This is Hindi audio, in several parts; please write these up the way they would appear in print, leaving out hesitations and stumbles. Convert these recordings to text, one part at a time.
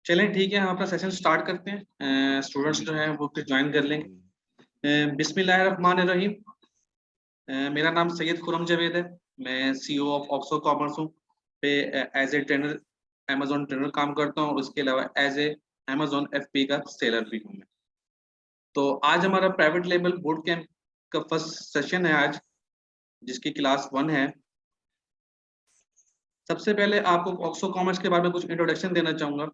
चलें ठीक है, हम अपना सेशन स्टार्ट करते हैं। स्टूडेंट्स जो हैं वो फिर ज्वाइन कर लेंगे। बिस्मिल्लाहिर्रहमानिर्रहीम। मेरा नाम सैयद खुरम जावेद है। मैं सीईओ ऑफ ऑक्सो कॉमर्स हूँ। पे as a trainer, Amazon trainer काम करता हूँ। उसके अलावा एज ए अमेजोन एफपी का सेलर भी हूँ मैं। तो आज हमारा प्राइवेट लेवल बोर्ड कैंप का फर्स्ट सेशन है आज, जिसकी क्लास 1 है। सबसे पहले आपको ऑक्सो कॉमर्स के बारे में कुछ इंट्रोडक्शन देना चाहूँगा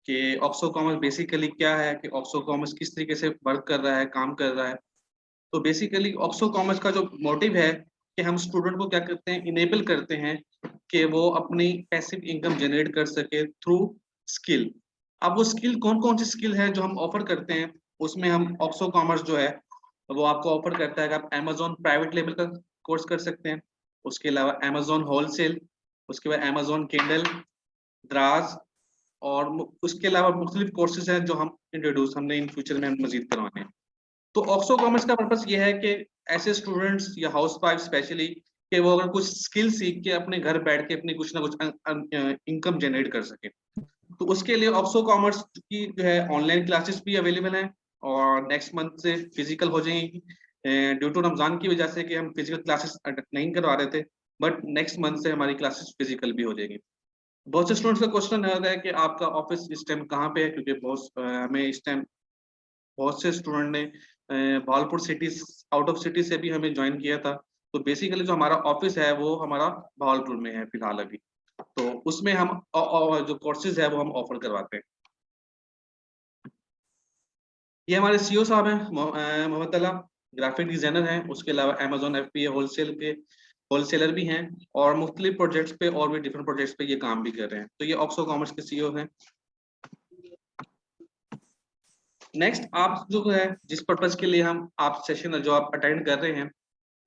कि ऑक्सो कॉमर्स बेसिकली क्या है, कि ऑक्सो कॉमर्स किस तरीके से वर्क कर रहा है, काम कर रहा है। तो बेसिकली ऑक्सो कॉमर्स का जो मोटिव है कि हम स्टूडेंट को क्या करते हैं, इनेबल करते हैं कि वो अपनी पैसिव इनकम जनरेट कर सके थ्रू स्किल। अब वो स्किल कौन कौन सी स्किल है जो हम ऑफर करते हैं, उसमें हम ऑक्सो कॉमर्स जो है वो आपको ऑफर करता है कि आप अमेजोन प्राइवेट लेवल का कोर्स कर सकते हैं। उसके अलावा अमेजोन होलसेल, उसके बाद अमेजोन किंडल, द्राज, और उसके अलावा मुख्तलिफ कोर्सेज हैं जो हम इंट्रोड्यूस हमने इन फ्यूचर में हम मजीद करवाने हैं। तो ऑक्सो कॉमर्स का पर्पस ये है कि ऐसे स्टूडेंट्स या हाउस वाइफ स्पेशली कि वो अगर कुछ स्किल सीख के अपने घर बैठ के अपनी कुछ ना कुछ इनकम जनरेट कर सके। तो उसके लिए ऑक्सो कॉमर्स की जो है ऑनलाइन क्लासेस भी अवेलेबल हैं, और नेक्स्ट मंथ से फिजिकल हो जाएंगी। ड्यू टू रमजान की वजह से कि हम फिजिकल क्लासेस नहीं करवा रहे थे, बट नेक्स्ट मंथ से हमारी क्लासेस फिजिकल भी हो जाएगी। बहुत से स्टूडेंट्स का क्वेश्चन है कि आपका ऑफिस इस टाइम कहाँ पे है, क्योंकि बहुत हमें इस टाइम बहुत से स्टूडेंट ने Bahawalpur city, out of city से भी हमें ज्वाइन किया था। तो बेसिकली जो हमारा ऑफिस है वो हमारा भावलपुर में है फिलहाल अभी। तो उसमें हम जो कोर्सेज है वो हम ऑफर करवाते हैं। ये हमारे सीईओ साहब हैं, मोहम्मद अला, ग्राफिक डिजाइनर हैं। उसके अलावा अमेजोन एफपीए होलसेल के होलसेलर भी हैं, और मुख्तलिफ प्रोजेक्ट्स पे और भी डिफरेंट प्रोजेक्ट्स पे ये काम भी कर रहे हैं। तो ये ऑक्सो कॉमर्स के सीईओ हैं। नेक्स्ट, आप जो है जिस पर्पज के लिए हम आप सेशन जो आप अटेंड कर रहे हैं,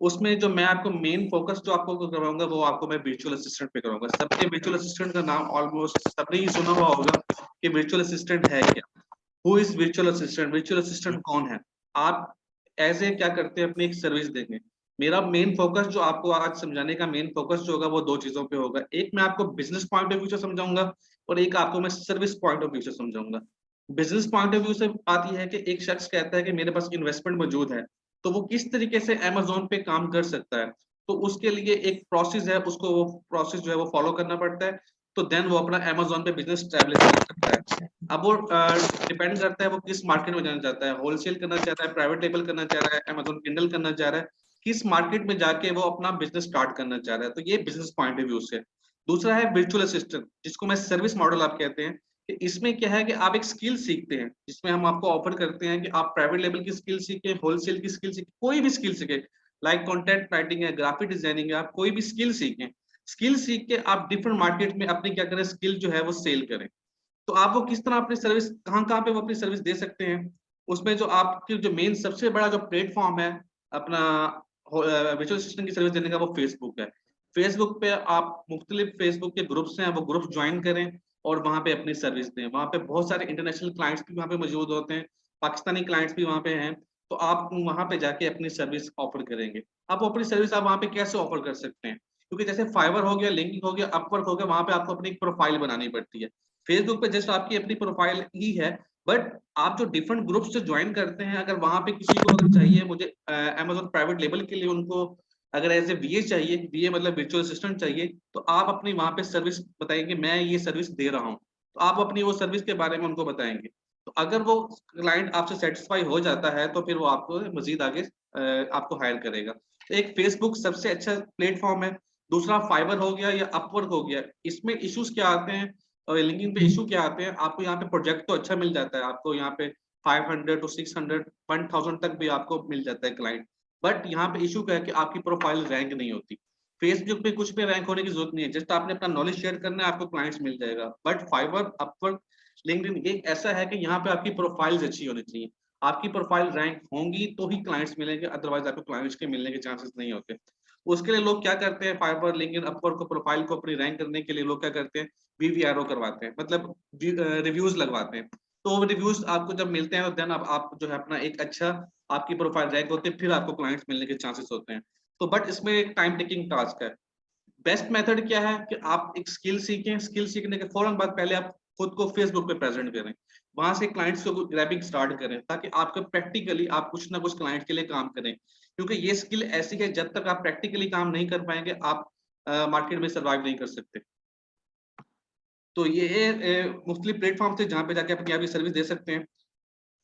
उसमें जो मैं आपको मेन फोकस जो आपको करवाऊंगा वो आपको मैं वर्चुअल असिस्टेंट पे कराऊंगा। सबके वर्चुअल असिस्टेंट का नाम ऑलमोस्ट सबने ही सुना हुआ होगा कि वर्चुअल असिस्टेंट है क्या। Who is virtual assistant, virtual assistant कौन है। आप एज ए क्या करते हैं, अपनी एक सर्विस देंगे। मेरा मेन फोकस जो आपको आज समझाने का मेन फोकस जो होगा वो दो चीजों पे होगा। एक मैं आपको बिजनेस पॉइंट ऑफ व्यू से समझाऊंगा, और एक आपको मैं सर्विस पॉइंट ऑफ व्यू से समझाऊंगा। बिजनेस पॉइंट ऑफ व्यू से बात यह है कि एक शख्स कहता है कि मेरे पास इन्वेस्टमेंट मौजूद है, तो वो किस तरीके से अमेजोन पे काम कर सकता है। तो उसके लिए एक प्रोसेस है, उसको वो प्रोसेस जो है वो फॉलो करना पड़ता है। तो देन वो अपना अमेजोन पे बिजनेस स्टैब्लिश कर सकता है। अब वो डिपेंड करता है वो किस मार्केट में जाना चाहता है, होलसेल करना चाहता है, प्राइवेट लेबल करना चाह रहा है, अमेजोन किंडल करना चाह रहा है, किस मार्केट में जाके वो अपना बिजनेस स्टार्ट करना चाह रहा है। तो ये बिजनेस पॉइंट ऑफ व्यू से। दूसरा है वर्चुअल असिस्टेंट, जिसको मैं सर्विस मॉडल आप कहते हैं। कि इसमें क्या है कि आप एक स्किल सीखते हैं, जिसमें हम आपको ऑफर करते हैं कि आप प्राइवेट लेवल की स्किल सीखें, होलसेल की स्किल सीखें, कोई भी स्किल सीखें। लाइक कंटेंट राइटिंग है, ग्राफिक डिजाइनिंग है, आप कोई भी स्किल सीखें। स्किल सीख के आप डिफरेंट मार्केट में अपनी क्या करें, स्किल जो है वो सेल करें। तो आप वो किस तरह अपनी सर्विस कहाँ कहाँ पे वो अपनी सर्विस दे सकते हैं। उसमें जो आपकी जो मेन सबसे बड़ा जो प्लेटफॉर्म है अपना वर्चुअल असिस्टेंट की सर्विस देने का, वो फेसबुक है। फेसबुक पे आप मुख्तलिफ फेसबुक के ग्रुप्स हैं, वो ग्रुप ज्वाइन करें और वहाँ पे अपनी सर्विस दें। वहाँ पे बहुत सारे इंटरनेशनल क्लाइंट्स भी वहाँ पे मौजूद होते हैं, पाकिस्तानी क्लाइंट्स भी वहाँ पे हैं। तो आप वहाँ पे जाके अपनी सर्विस ऑफर करेंगे। आप अपनी सर्विस आप वहाँ पे कैसे ऑफर कर सकते हैं, क्योंकि जैसे फाइवर हो गया, लिंकिंग हो गया, अपवर्क हो गया, वहाँ पे आपको अपनी एक प्रोफाइल बनानी पड़ती है। फेसबुक पे जस्ट आपकी अपनी प्रोफाइल ही है, बट आप जो डिफरेंट ग्रुप्स से ज्वाइन करते हैं, अगर वहां पे किसी को अगर चाहिए, मुझे अमेजोन प्राइवेट लेबल के लिए उनको अगर एज ए वीए चाहिए, वीए मतलब वर्चुअल असिस्टेंट चाहिए, तो आप अपनी वहां पे सर्विस बताएंगे, मैं ये सर्विस दे रहा हूँ। तो आप अपनी वो सर्विस के बारे में उनको बताएंगे। तो अगर वो क्लाइंट आपसे सेटिस्फाई हो जाता है तो फिर वो आपको मजीद आगे आपको हायर करेगा। तो एक फेसबुक सबसे अच्छा प्लेटफॉर्म है। दूसरा फाइबर हो गया या अपवर्क हो गया। इसमें इश्यूज क्या आते हैं और लिंकिंग पे इशू क्या आते हैं, आपको यहाँ पे प्रोजेक्ट तो अच्छा मिल जाता है, आपको यहाँ पे 500 टू 600 1000 तक भी आपको मिल जाता है क्लाइंट। बट यहाँ पे इशू क्या है कि आपकी प्रोफाइल रैंक नहीं होती। फेसबुक पे कुछ पे रैंक होने की जरूरत नहीं है, जस्ट आपने अपना नॉलेज शेयर करना है, आपको क्लाइंट्स मिल जाएगा। बट फाइवर, अपवर्क, लिंक्डइन ये ऐसा है कि यहाँ पे आपकी प्रोफाइल्स अच्छी होनी चाहिए। आपकी प्रोफाइल रैंक होंगी तो ही क्लाइंट्स मिलेंगे, अदरवाइज आपको क्लाइंट्स के मिलने के चांसेस नहीं होते। उसके लिए लोग क्या करते हैं, फाइवर, लिंक्डइन, अपवर्क को प्रोफाइल को अपनी रैंक करने के लिए लोग क्या करते हैं, वीवीआरओ करवाते हैं, मतलब रिव्यूज लगवाते हैं। तो रिव्यूज आपको जब मिलते हैं तो देन आप जो है अपना एक अच्छा आपकी प्रोफाइल रैंक होती है, फिर आपको क्लाइंट्स मिलने के चांसेस होते हैं। तो बट इसमें एक टाइम टेकिंग टास्क है। बेस्ट मेथड क्या है कि आप एक स्किल सीखें, स्किल सीखने के फौरन बाद पहले आप खुद को फेसबुक पे प्रेजेंट करें, वहां से क्लाइंट्स को ग्रैबिंग स्टार्ट करें, ताकि आपके प्रैक्टिकली आप कुछ ना कुछ क्लाइंट के लिए काम करें, क्योंकि ये स्किल ऐसी है जब तक आप प्रैक्टिकली काम नहीं कर पाएंगे आप मार्केट में सर्वाइव नहीं कर सकते। तो ये मुख्तलिफ प्लेटफॉर्म थे जहाँ पे जाके आप अपनी सर्विस दे सकते हैं।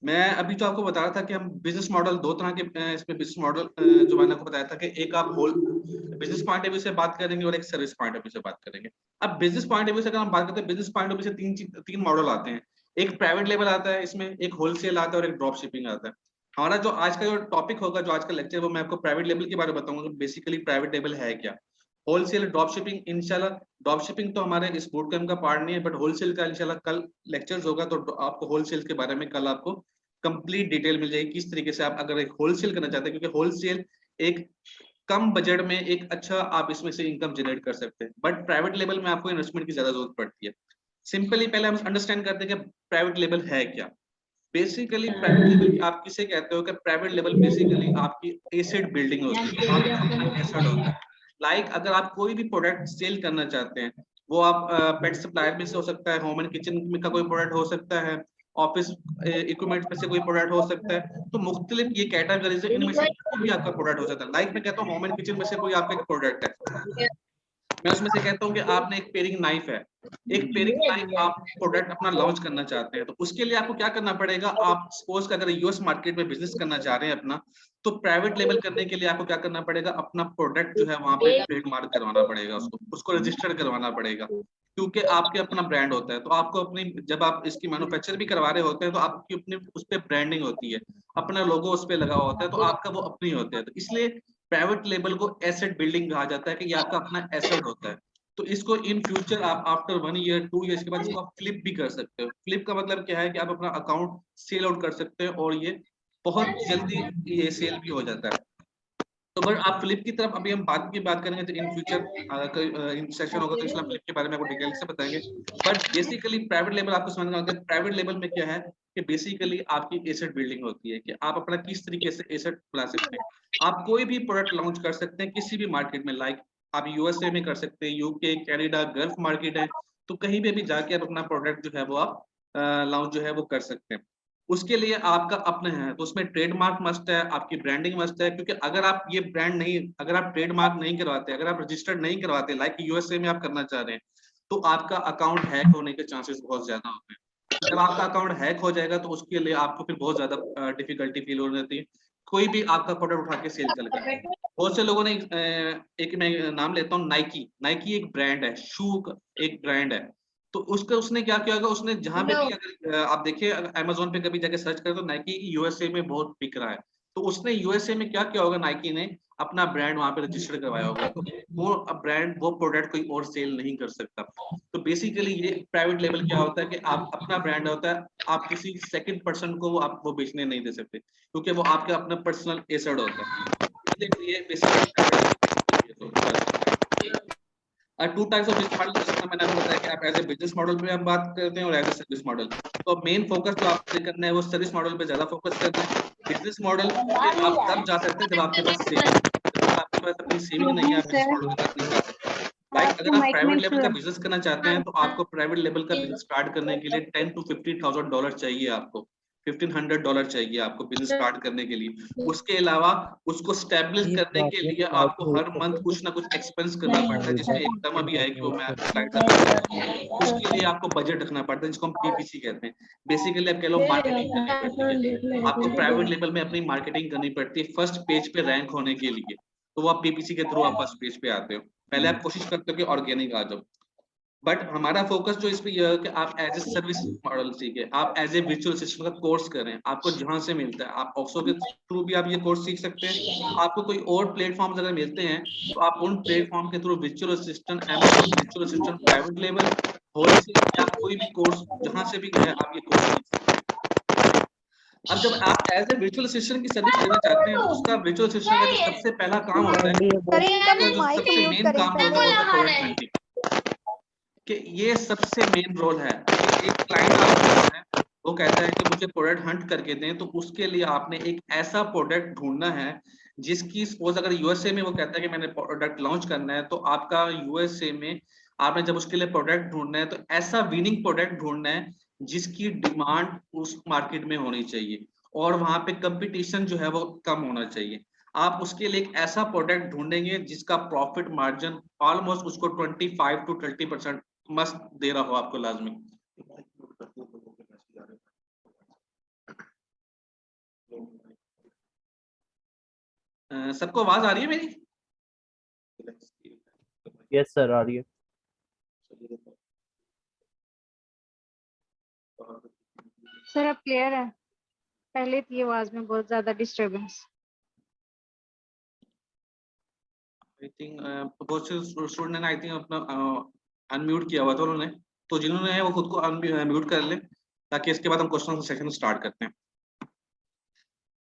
मैं अभी जो आपको बता रहा था कि हम बिजनेस मॉडल दो तरह के इसमें बिजनेस मॉडल जो मैंने आपको बताया था कि एक आप whole business point of view से बात करेंगे और एक सर्विस पॉइंट ऑफ व्यू से बात करेंगे। अब बिजनेस पॉइंट ऑफ व्यू से अगर हम बात करते हैं, बिजनेस पॉइंट ऑफ व्यू से तीन मॉडल आते हैं। एक प्राइवेट लेवल आता है, इसमें एक होलसेल आता है और एक ड्रॉप शिपिंग आता है। हमारा जो आज का जो टॉपिक होगा, जो आज का लेक्चर, वो मैं आपको प्राइवेट लेवल के बारे में बताऊंगा। बेसिकली प्राइवेट लेवल है क्या, होलसेल ड्रॉप शिपिंग। इंशाल्लाह ड्रॉप शिपिंग तो हमारे इस बूट कैंप का पार्ट नहीं है, बट होलसेल का इंशाल्लाह कल लेक्चर्स होगा, तो आपको होलसेल के बारे में कल आपको कंप्लीट डिटेल मिल जाएगी, किस तरीके से आप अगर एक होलसेल करना चाहते हैं, क्योंकि होलसेल एक कम बजट में एक अच्छा आप इसमें से इनकम जनरेट कर सकते हैं। बट प्राइवेट लेवल में आपको इन्वेस्टमेंट की ज्यादा जरूरत पड़ती है। सिंपली पहले हम अंडरस्टैंड करते हैं कि प्राइवेट लेवल है क्या। बेसिकली प्राइवेट लेवल आप किसे कहते हो कि प्राइवेट लेवल बेसिकली आपकी एसेट बिल्डिंग होती है, आपका अपना एसेट होता है। लाइक अगर आप कोई भी प्रोडक्ट सेल करना चाहते हैं, वो आप पेट सप्लायर में से हो सकता है, होम एंड किचन में का कोई प्रोडक्ट हो सकता है, ऑफिस इक्विपमेंट में से कोई प्रोडक्ट हो सकता है, तो मुख्तलिफ ये कैटेगरीज है, इनमें से कोई भी आपका प्रोडक्ट हो सकता है। लाइक मैं कहता हूँ होम एंड किचन में से कोई आपका एक प्रोडक्ट है, मैं उसमें से कहता हूँ कि आपने एक पेरिंग नाइफ है, एक पेरिंग नाइफ आप प्रोडक्ट अपना लॉन्च करना चाहते हैं, तो उसके लिए आपको क्या करना पड़ेगा। आप सपोज अगर यूएस मार्केट में बिजनेस करना चाह रहे हैं अपना, तो प्राइवेट लेवल करने के लिए आपको क्या करना पड़ेगा, अपना प्रोडक्ट जो है वहां पे ट्रेडमार्क करवाना पड़ेगा, उसको रजिस्टर्ड करवाना पड़ेगा, क्योंकि आपके अपना ब्रांड होता है। तो आपको अपनी, जब आप इसकी मैन्युफैक्चर भी करवा रहे होते हैं, तो आपकी अपनी उस पर ब्रांडिंग होती है, अपना लोगो उस पर लगा होता है, तो आपका वो अपनी होता है। तो इसलिए प्राइवेट लेबल को एसेट बिल्डिंग कहा जाता है कि ये आपका अपना एसेट होता है। तो इसको इन फ्यूचर आप आफ्टर 1 ईयर 2 ईयर्स के बाद इसको आप फ्लिप भी कर सकते हो। फ्लिप का मतलब क्या है कि आप अपना अकाउंट सेल आउट कर सकते हो, और ये बहुत जल्दी ये सेल भी हो जाता है। तो बट आप फ्लिप की तरफ अभी हम बात करेंगे, तो इन फ्यूचर इन सेशन होगा तो इसलिए फ्लिप के बारे में आपको डिटेल से बताएंगे। बट बेसिकली प्राइवेट लेवल आपको समझ में आ गया। प्राइवेट लेवल में क्या है कि बेसिकली आपकी एसेट बिल्डिंग होती है, कि आप अपना किस तरीके से एसेट बना सकते हैं। आप कोई भी प्रोडक्ट लॉन्च कर सकते हैं किसी भी मार्केट में। लाइक आप यूएसए में कर सकते हैं, यूके, कनाडा, गल्फ मार्केट है, तो कहीं पे भी जाके आप अपना प्रोडक्ट जो है वो आप लॉन्च जो है वो कर सकते हैं। उसके लिए आपका अपना है, तो उसमें ट्रेडमार्क मस्ट है, आपकी ब्रांडिंग मस्ट है, क्योंकि अगर आप ये ब्रांड नहीं, अगर आप ट्रेडमार्क नहीं करवाते, अगर आप रजिस्टर्ड नहीं करवाते, लाइक यूएसए में आप करना चाह रहे हैं, तो आपका अकाउंट हैक होने के चांसेस बहुत ज्यादा होते हैं। जब आपका अकाउंट हैक हो जाएगा तो उसके लिए आपको फिर बहुत ज्यादा डिफिकल्टी फील हो जाती है, कोई भी आपका प्रोडक्ट उठा के सेल कर। बहुत से लोगों ने एक मैं नाम लेता हूँ, नाइकी। नाइकी एक ब्रांड है, शू एक ब्रांड है। तो उसका उसने क्या किया होगा, उसने जहां पे भी, अगर आप देखिए अमेजोन पे कभी जाके सर्च करें तो नाइकी यूएसए में बहुत बिक रहा है, तो उसने यूएसए में क्या किया होगा, नाइकी ने अपना ब्रांड वहां पे रजिस्टर करवाया होगा, तो वो ब्रांड वो प्रोडक्ट कोई और सेल नहीं कर सकता। तो बेसिकली ये प्राइवेट लेवल क्या होता है कि आप अपना ब्रांड होता है, आप किसी सेकंड पर्सन को आप वो बेचने नहीं दे सकते, क्योंकि वो आपका अपना पर्सनल एसेट होता है। ये basically two types of business model, जैसा मैंने आपको बताया कि आप एज ए बिजनेस मॉडल पे हम बात करते हैं और एज ए सर्विस मॉडल। तो मेन फोकस जो आपने करना है वो सर्विस मॉडल पे ज्यादा फोकस करना है। बिजनेस मॉडल पे आप तब जा सकते हैं जब आपके पास सेविंग, जब आपके पास अपनी सेविंग नहीं है, आप बिजनेस मॉडल के तक नहीं जा सकते। लाइक अगर आप प्राइवेट लेवल का बिजनेस करना चाहते हैं, तो आपको प्राइवेट लेवल का बिजनेस स्टार्ट करने के लिए $10,000 to $50,000 चाहिए, आपको $1,500 चाहिए आपको बिजनेस स्टार्ट करने के लिए। उसके अलावा उसको स्टैब्लिश करने के लिए आपको हर मंथ कुछ ना कुछ एक्सपेंस करना पड़ता है, जिसमें एक टर्म अभी आएगी, वो मैं आपको स्लाइड में, उसके लिए आपको बजट रखना पड़ता है, जिसको हम पीपीसी कहते हैं। बेसिकली आप कह लो मार्केटिंग करनी पड़ती है, आपको प्राइवेट लेवल में अपनी मार्केटिंग करनी पड़ती है फर्स्ट पेज पे रैंक होने के लिए। तो वो आप पीपीसी के थ्रू आप फर्स्ट पेज पे आते हो। पहले आप कोशिश करते हो कि ऑर्गेनिक आ जाओ, बट हमारा फोकस जो इस पे यह है कि आप एज ए सर्विस मॉडल सीखे, आप एज ए वर्चुअल असिस्टेंट का कोर्स करें, आपको जहां से मिलता है। आप ऑक्सो के थ्रू भी आप ये कोर्स सीख सकते हैं। आपको कोई और प्लेटफॉर्म्स अगर मिलते हैं, तो आप उन प्लेटफॉर्म के through virtual assistant, Amazon virtual assistant private level, wholesale, या कोई भी कोर्स जहां से भी है आप ये कोर्स सीख सकते हैं। अब जब आप एज ए वर्चुअल असिस्टेंट की सर्विस देना चाहते हैं, तो उसका वर्चुअल असिस्टेंट का जो सबसे पहला काम होता है, उसका जो सबसे मेन काम होता है वो होता है प्रोडक्ट हंटिंग। कि ये सबसे मेन रोल है कि एक क्लाइंट आपको है, वो कहता है कि मुझे प्रोडक्ट हंट करके दें, तो उसके लिए आपने एक ऐसा प्रोडक्ट ढूंढना है जिसकी, सपोज अगर यूएसए में वो कहता है कि मैंने प्रोडक्ट लॉन्च करना है, तो आपका यूएसए में आपने जब उसके लिए प्रोडक्ट ढूंढना है तो ऐसा विनिंग प्रोडक्ट ढूंढना है जिसकी डिमांड उस मार्केट में होनी चाहिए और वहां पे कंपटीशन जो है वो कम होना चाहिए। आप उसके लिए एक ऐसा प्रोडक्ट ढूंढेंगे जिसका प्रॉफिट मार्जिन ऑलमोस्ट उसको 25 to 30% मस्त दे रहा हो आपको लाजमी। सबको आवाज आ रही है मेरी? यस सर, आ रही है। सर अब क्लियर है? पहले थी आवाज में बहुत ज्यादा डिस्टरबेंस। आई थिंक बहुत से स्टूडेंट ने आई थिंक अपना अनम्यूट किया हुआ था उन्होंने, तो जिन्होंने है वो खुद को अनम्यूट कर ले ताकि इसके बाद हम क्वेश्चन सेशन स्टार्ट करते हैं।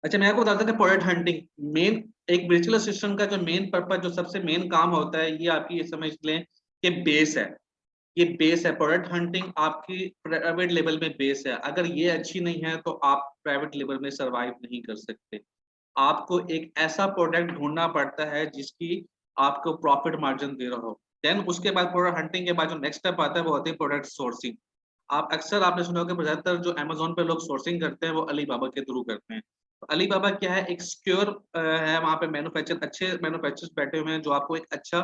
अच्छा, मैं आपको बताता हूँ कि प्रोडक्ट हंटिंग मेन एक वर्चुअल असिस्टेंट का जो मेन पर्पज, जो सबसे मेन काम होता है, ये आपकी ये समझ लें कि बेस है। ये बेस है, प्रोडक्ट हंटिंग आपकी प्राइवेट लेवल में बेस है। अगर ये अच्छी नहीं है तो आप प्राइवेट लेवल में सरवाइव नहीं कर सकते। आपको एक ऐसा प्रोडक्ट ढूंढना पड़ता है जिसकी आपको प्रॉफिट मार्जिन दे रहा हो। देन उसके बाद प्रोडक्ट हंटिंग के बाद जो नेक्स्ट स्टेप आता है वो होती है प्रोडक्ट सोर्सिंग। आप अक्सर आपने सुना होगा ज्यादातर जो अमेजोन पे लोग सोर्सिंग करते हैं वो अलीबाबा के थ्रू करते हैं। तो अलीबाबा क्या है, एक सिक्योर है, वहाँ पे अच्छे मैन्युफैक्चरर्स बैठे हुए हैं जो आपको एक अच्छा,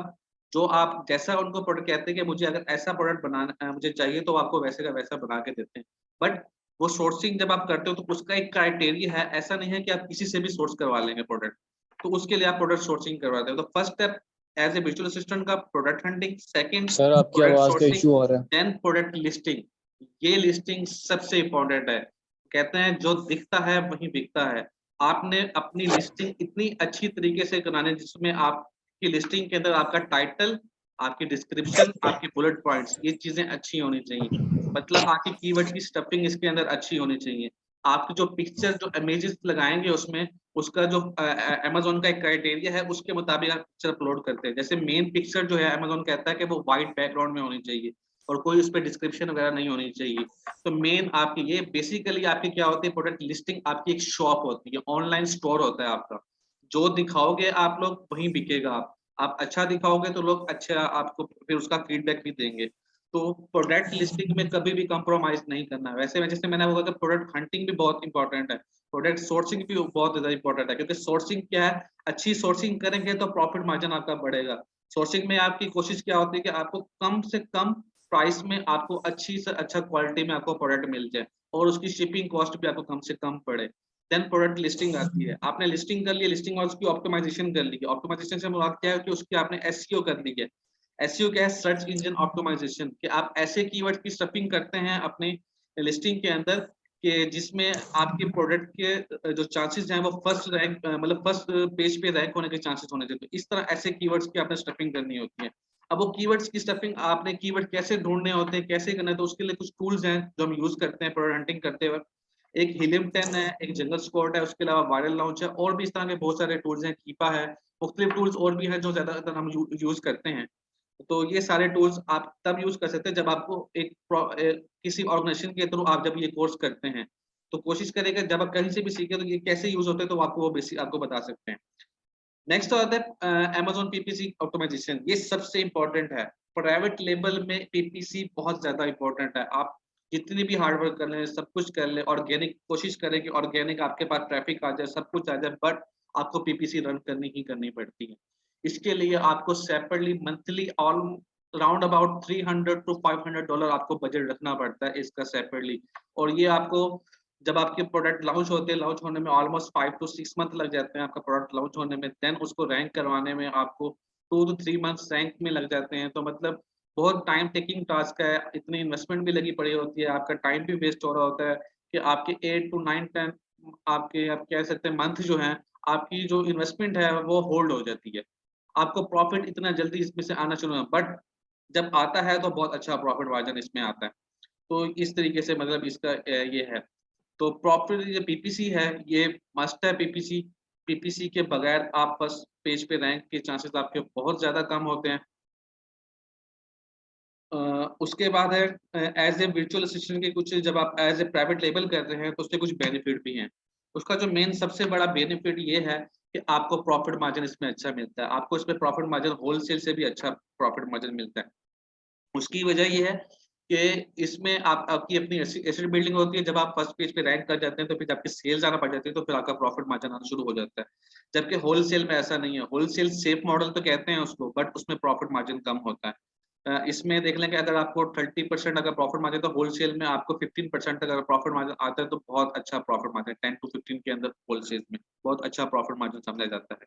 जो आप जैसा उनको प्रोडक्ट कहते हैं कि मुझे अगर ऐसा प्रोडक्ट बनाना मुझे चाहिए तो आपको वैसे का वैसा बना के देते हैं। बट वो सोर्सिंग जब आप करते हो तो उसका एक क्राइटेरिया है, ऐसा नहीं है कि आप किसी से भी सोर्स करवा लेंगे प्रोडक्ट। तो उसके लिए आप प्रोडक्ट सोर्सिंग करवाते हो। तो first step as a visual assistant का प्रोडक्ट हंटिंग, सेकंड सर आपकी प्रोडक्ट आवाज का सोर्सिंग, इशू आ रहा है। Then product listing. ये लिस्टिंग सबसे इंपॉर्टेंट है। कहते हैं जो दिखता है वही बिकता है। आपने अपनी लिस्टिंग इतनी अच्छी तरीके से बनानी जिसमें आपकी लिस्टिंग के अंदर आपका टाइटल, आपकी डिस्क्रिप्शन, आपकी बुलेट पॉइंट्स, ये चीजें अच्छी होनी चाहिए। मतलब आपकी कीवर्ड की स्टफिंग इसके अंदर अच्छी होनी चाहिए। आपकी जो पिक्चर, जो इमेजेस लगाएंगे उसमें, उसका जो अमेजोन का एक क्राइटेरिया है उसके मुताबिक आप पिक्चर अपलोड करते हैं। जैसे मेन पिक्चर जो है अमेजोन कहता है कि वो व्हाइट बैकग्राउंड में होनी चाहिए और कोई उस पर डिस्क्रिप्शन वगैरह नहीं होनी चाहिए। तो मेन आपकी ये बेसिकली आपकी क्या होती है, प्रोडक्ट लिस्टिंग आपकी एक शॉप होती है, ऑनलाइन स्टोर होता है आपका। जो दिखाओगे आप लोग वहीं बिकेगा। आप अच्छा दिखाओगे तो लोग अच्छा आपको फिर उसका फीडबैक भी देंगे। तो प्रोडक्ट लिस्टिंग में कभी भी कंप्रोमाइज नहीं करना है। वैसे जैसे मैंने बोला कि प्रोडक्ट हंटिंग भी बहुत इंपॉर्टेंट है, प्रोडक्ट सोर्सिंग भी बहुत ज्यादा इंपॉर्टेंट है। क्योंकि सोर्सिंग क्या है, अच्छी सोर्सिंग करेंगे तो प्रॉफिट मार्जिन आपका बढ़ेगा। सोर्सिंग में आपकी कोशिश क्या होती है कि आपको कम से कम प्राइस में आपको अच्छी से अच्छा क्वालिटी में आपको प्रोडक्ट मिल जाए और उसकी शिपिंग कॉस्ट भी आपको कम से कम पड़े। देन प्रोडक्ट लिस्टिंग आती है। आपने लिस्टिंग कर लिया, लिस्टिंग और उसकी ऑप्टिमाइजेशन कर ली। ऑप्टिमाइजेशन से मुराद क्या है कि उसकी आपने एसईओ कर ली है। एसईओ क्या है, सर्च इंजन ऑप्टिमाइजेशन, कि आप ऐसे कीवर्ड की स्टफिंग करते हैं अपनी लिस्टिंग के अंदर कि जिसमें आपके प्रोडक्ट के जो चांसेस हैं वो फर्स्ट रैंक, मतलब फर्स्ट पेज पे रैंक होने के चांसेस होने चाहिए। तो इस तरह ऐसे कीवर्ड्स की आपने स्टफिंग करनी होती है। अब वो कीवर्ड्स की स्टफिंग आपने कीवर्ड कैसे ढूंढने होते हैं, कैसे करना है, तो उसके लिए कुछ टूल्स हैं जो हम यूज करते हैं प्रोडक्ट हंटिंग करते वक्त। एक हीलियम 10 है, एक जंगल स्क्वाड है, उसके अलावा वायरल लॉन्च है, और भी इस तरह के बहुत सारे टूल्स हैं, कीपा है, मुख्तलिफ टूल्स और भी हैं जो ज्यादातर हम यूज करते हैं। तो ये सारे टूल्स आप तब यूज कर सकते हैं जब आपको किसी ऑर्गेनाइजेशन के थ्रू आप जब ये कोर्स करते हैं। तो कोशिश करेगा जब आप कहीं से भी सीखे तो ये कैसे यूज होते हैं तो आपको वो बेसिक आपको बता सकते हैं। नेक्स्ट आता है अमेजोन पीपीसी ऑप्टिमाइजेशन। ये सबसे इंपॉर्टेंट है। प्राइवेट लेवल में पीपीसी बहुत ज्यादा इंपॉर्टेंट है। आप जितनी भी हार्डवर्क कर लें, सब कुछ कर लें, ऑर्गेनिक कोशिश करें कि ऑर्गेनिक आपके पास ट्रैफिक आ जाए, सब कुछ आ जाए, बट आपको पीपीसी रन करनी ही करनी पड़ती है। इसके लिए आपको separately monthly all round about $300 to $500 आपको बजट रखना पड़ता है इसका सेपरेटली। और ये आपको जब आपके प्रोडक्ट लॉन्च होते हैं, लॉन्च होने में ऑलमोस्ट 5 to 6 मंथ लग जाते हैं आपका प्रोडक्ट लॉन्च होने में। देन उसको रैंक करवाने में आपको 2 to 3 मंथ्स रैंक में लग जाते हैं। तो मतलब बहुत टाइम टेकिंग टास्क है, इतनी इन्वेस्टमेंट भी लगी पड़ी होती है, आपका टाइम भी वेस्ट हो रहा होता है कि आपके 8 to 9 10 आपके आप कह सकते हैं मंथ जो है, आपकी जो इन्वेस्टमेंट है वो होल्ड हो जाती है। आपको प्रॉफिट इतना जल्दी इसमें से आना शुरू है, बट जब आता है तो बहुत अच्छा प्रॉफिट मार्जिन इसमें आता है। तो इस तरीके से मतलब इसका ये है। तो प्रॉपर ये पीपीसी है, ये मस्ट है पीपीसी। पीपीसी के बगैर आप बस पेज पे रैंक के चांसेस आपके बहुत ज्यादा कम होते हैं। उसके बाद है एज ए वर्चुअल असिस्टेंट के कुछ, जब आप एज ए प्राइवेट लेबल कर रहे हैं तो उसके कुछ बेनिफिट भी हैं। उसका जो मेन सबसे बड़ा बेनिफिट ये है कि आपको प्रॉफिट मार्जिन इसमें अच्छा मिलता है। आपको इसमें प्रॉफिट मार्जिन होलसेल से भी अच्छा प्रॉफिट मार्जिन मिलता है। उसकी वजह ये है कि इसमें आपकी अपनी एसेट बिल्डिंग होती है। जब आप फर्स्ट पेज पे रैंक कर जाते हैं तो फिर आपकी सेल्स आना पड़ जाती है, तो फिर आपका प्रॉफिट मार्जिन आना शुरू हो जाता है। जबकि होलसेल में ऐसा नहीं है। होलसेल सेफ मॉडल तो कहते हैं उसको, बट उसमें प्रॉफिट मार्जिन कम होता है। इसमें देख लें कि अगर आपको 30% अगर प्रॉफिट मार्जिन, तो होलसेल में आपको 15% अगर प्रॉफिट मार्जिन आता है तो बहुत अच्छा प्रॉफिट मार्जिन, 10 to 15 के अंदर होलसेल में बहुत अच्छा प्रॉफिट मार्जिन समझा जाता है।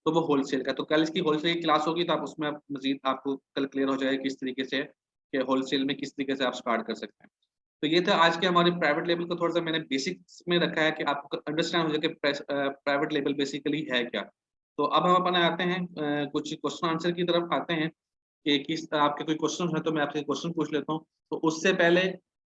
तो वो होलसेल का, तो कल इसकी होलसेल की क्लास होगी तो आप उसमें आप मजीद आपको कल क्लियर हो जाएगा किस तरीके से कि होलसेल में किस तरीके से आप स्टार्ट कर सकते हैं। तो ये था आज के हमारे प्राइवेट लेवल को, थोड़ा-सा मैंने बेसिक्स में रखा है कि आपको अंडरस्टैंड हो जाए कि प्राइवेट लेवल बेसिकली है क्या। तो अब हम अपने आते हैं कुछ क्वेश्चन आंसर की तरफ आते हैं कि किस आपके कोई क्वेश्चन है तो मैं आपसे क्वेश्चन पूछ लेता हूँ। तो उससे पहले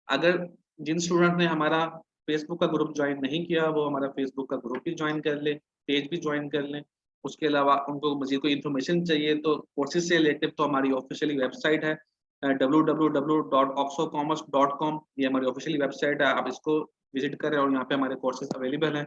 अगर जिन स्टूडेंट ने हमारा फेसबुक का ग्रुप ज्वाइन नहीं किया, वो हमारा फेसबुक का ग्रुप भी ज्वाइन कर ले, पेज भी ज्वाइन कर लें। उसके अलावा उनको मज़ीद कोई इन्फॉर्मेशन चाहिए तो कोर्सेज़ से रिलेटेड तो हमारी ऑफ़िशियली वेबसाइट है www.oxfocommerce.com, ये हमारी ऑफ़िशियली वेबसाइट है, आप इसको विज़िट करें और यहाँ पे हमारे कोर्सेज़ अवेलेबल हैं।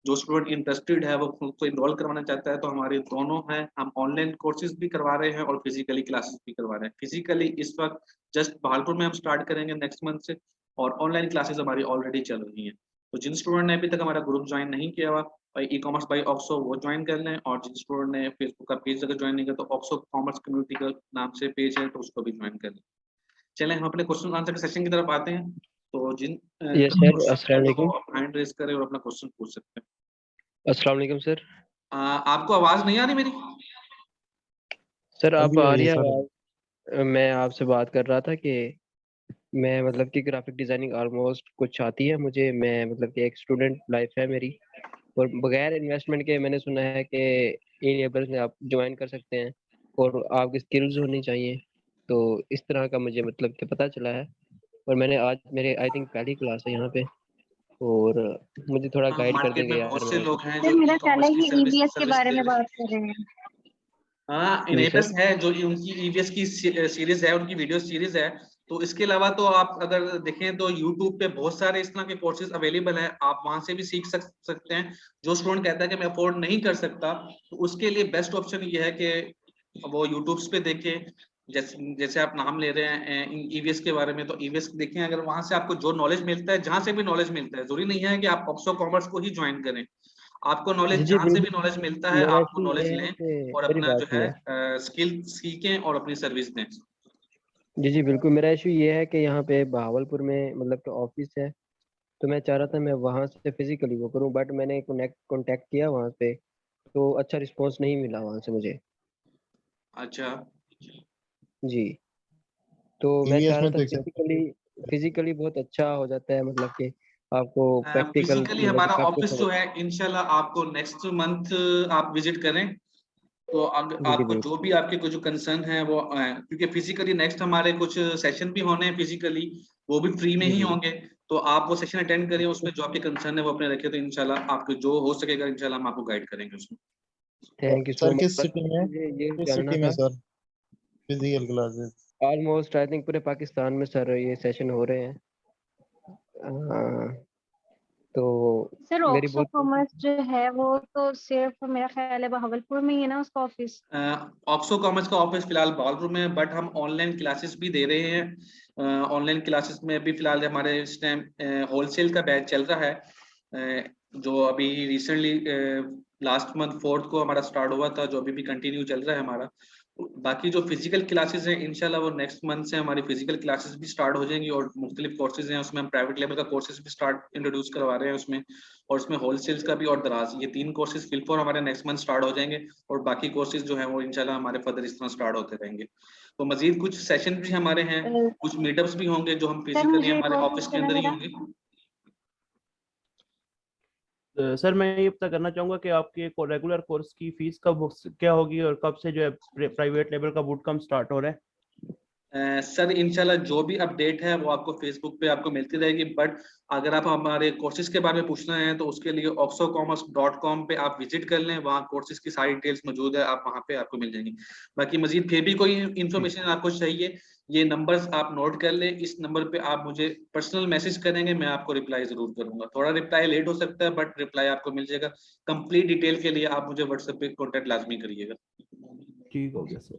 जो स्टूडेंट इंटरेस्टेड है, वो खुद को एनरोल करवाना चाहता है तो हमारे दोनों हैं, हम ऑनलाइन कोर्सेज़ भी करवा रहे हैं और फिज़िकली क्लासेस भी करवा रहे हैं। फिज़िकली इस वक़्त जस्ट भागलपुर में हम स्टार्ट करेंगे नेक्स्ट मंथ से, और ऑनलाइन क्लासेस हमारी ऑलरेडी चल रही हैं। तो जिन स्टूडेंट ने अभी तक हमारा ग्रुप ज्वाइन नहीं किया हुआ, ई-कॉमर्स बाय ऑक्सो वो ज्वाइन कर लें, और जिन स्टूडेंट ने फेसबुक का पेज अगर ज्वाइन नहीं किया तो ऑक्सो कॉमर्स कम्युनिटी का नाम से पेज है, तो उसको भी ज्वाइन कर लें। चलें हम अपने क्वेश्चन आंसर के सेशन की तरफ आते हैं। तो जिन यस सर, क्वेश्चन अस्सलाम है तो वालेकुम। वो आप हैंड रेज़ करें और अपना क्वेश्चन पूछ सकते हैं। अस्सलाम वालेकुम सर। आपको आवाज़ नहीं आ रही मेरी? सर आप अभी आ आई रही है है सर। आवाज़? मैं आपसे बात कर रहा था कि मैं मतलब कि ग्राफिक डिजाइनिंग ऑलमोस्ट कुछ आती है मुझे। मैं मतलब कि एक स्टूडेंट लाइफ है मेरी, और बगैर इन्वेस्टमेंट के मैंने सुना है कि इनेबल्स में आप ज्वाइन कर सकते हैं और आपकी स्किल्स होनी चाहिए। तो इस तरह का मुझे मतलब कि पता चला है, और मैंने आज मेरे आई थिंक पहली क्लास है यहाँ पे, और मुझे थोड़ा हाँ, गाइड कर मार्केट देंगे में यार। बहुत से मैं लोग हैं सर जो मेरा ख्याल ई-कॉमर्स है की ये सर्विस ईवीएस के सर्विस बारे दे में रहे हैं। बात कर रहे हैं। हाँ, जी सर। इनेबल्स है जो उनकी ईवीएस की सीरीज है, उनकी वीडियो सीरीज है। तो इसके अलावा तो आप अगर देखें तो यूट्यूब पे बहुत सारे इस तरह के कोर्सेज अवेलेबल हैं, आप वहां से भी सीख सकते हैं। जो स्टूडेंट कहता है कि मैं अफोर्ड नहीं कर सकता, तो उसके लिए बेस्ट ऑप्शन ये है कि वो यूट्यूब्स पे देखे। जैसे जैसे आप नाम ले रहे हैं ईवीएस के बारे में, तो ईवीएस देखें, अगर वहां से आपको जो नॉलेज मिलता है, जहां से भी नॉलेज मिलता है, जरूरी नहीं है कि आप ऑक्सो कॉमर्स को ही ज्वाइन करें। आपको नॉलेज जी जी जहां से भी बिल्कुल। नॉलेज मिलता है, मेरा आप वो इशू ये नॉलेज है लें कि और मेरी अपना बात जो है सुने। स्किल सीखें और अपनी सर्विस दें। जी जी बिल्कुल, मेरा इशू ये है कि यहाँ पे बहावलपुर में मतलब कि ऑफिस है, तो मैं चाह रहा था मैं वहाँ से फिजिकली वो करूँ, बट मैंने कॉन्टेक्ट किया वहाँ पे, तो अच्छा रिस्पांस नहीं मिला वहाँ से मुझे। अच्छा, जी। तो मैं ईवीएस चाह रहा में था तो एक्सेप्ट फिजिकली, फिजिकली बहुत अच्छा हो जाता है, मतलब कि आपको प्रैक्टिकल फिजिकली मतलब कि हमारा सब कुछ ऑफिस समझ। जो है इंशाल्लाह आपको नेक्स्ट मंथ आप विजिट करें। तो जी जी आपको बिल्कुल। जो भी आपके कुछ कंसर्न है वो क्योंकि फिजिकली नेक्स्ट हमारे कुछ सेशन भी होने हैं फिजिकली, वो भी फ्री में जी ही जी होंगे। तो आप वो सेशन अटेंड करिए, उसमें जो आपके कंसर्न है वो अपने रखिए, तो इंशाल्लाह आपको जो हो सकेगा इंशाल्लाह हम आपको गाइड करेंगे उसमें। Thank you so sir much. किस बस सिटी में, मुझे ये किस जानना सिटी में था। Sir physical classes? Almost I think पूरे पाकिस्तान में सर ये सेशन हो रहे हैं। हाँ, तो सर मेरी ऑक्सो बहुत कॉमर्स जो है वो तो सिर्फ मेरा ख्याल है बहावलपुर में ही है ना उसका ऑफिस। ऑक्सो कॉमर्स का ऑफिस फिलहाल बॉलरूम में है, बट हम ऑनलाइन क्लासेस भी दे रहे हैं। ऑनलाइन क्लासेस में भी फिलहाल हमारे इस टाइम होलसेल का बैच चल रहा है, जो अभी रिसेंटली लास्ट मंथ 4th को हमारा स्टार्ट हुआ था, जो अभी भी कंटिन्यू चल रहा है हमारा। बाकी जो फिजिकल क्लासेस हैं इंशाल्लाह वो नेक्स्ट मंथ से हमारी फिजिकल क्लासेस भी स्टार्ट हो जाएंगी, और मुख्तलिफ कोर्सेज हैं उसमें हम प्राइवेट लेवल का कोर्सेज भी स्टार्ट इंट्रोड्यूस करवा रहे हैं उसमें, और उसमें होलसेल्स का भी और दराज, ये 3 कोर्सेज फिल फॉर हमारे नेक्स्ट मंथ स्टार्ट हो जाएंगे। और बाकी कोर्सेज जो हैं वो इंशाल्लाह हमारे फर्दर इस तरह स्टार्ट होते रहेंगे। तो मजीद कुछ सेशन भी हमारे हैं, कुछ मीटअप्स भी होंगे जो हम सर फिजिकली मुझे एक हमारे और ऑफिस के क्वेश्चन है अंदर ही मेरा। होंगे। सर मैं ये पता करना चाहूंगा कि आपके रेगुलर कोर्स की फीस कब क्या होगी और कब से जो है प्राइवेट लेवल का बूट कैंप स्टार्ट हो रहा है? सर इंशाल्लाह जो भी अपडेट है वो आपको फेसबुक पे आपको मिलती रहेगी, बट अगर आप हमारे कोर्सेज के बारे में पूछना है तो उसके लिए oxocommerce.com पे आप विजिट कर लें, वहाँ कोर्सेज की सारी डिटेल्स मौजूद है, आप वहाँ पे आपको मिल जाएंगी। बाकी मजीद फिर भी कोई इन्फॉर्मेशन आपको चाहिए, ये नंबर्स आप नोट कर लें, इस नंबर पे आप मुझे पर्सनल मैसेज करेंगे, मैं आपको रिप्लाई जरूर करूंगा। थोड़ा रिप्लाई लेट हो सकता है बट रिप्लाई आपको मिल जाएगा। कंप्लीट डिटेल के लिए आप मुझे व्हाट्सएप पे कॉन्टेक्ट लाजमी करिएगा। ठीक हो गया सर।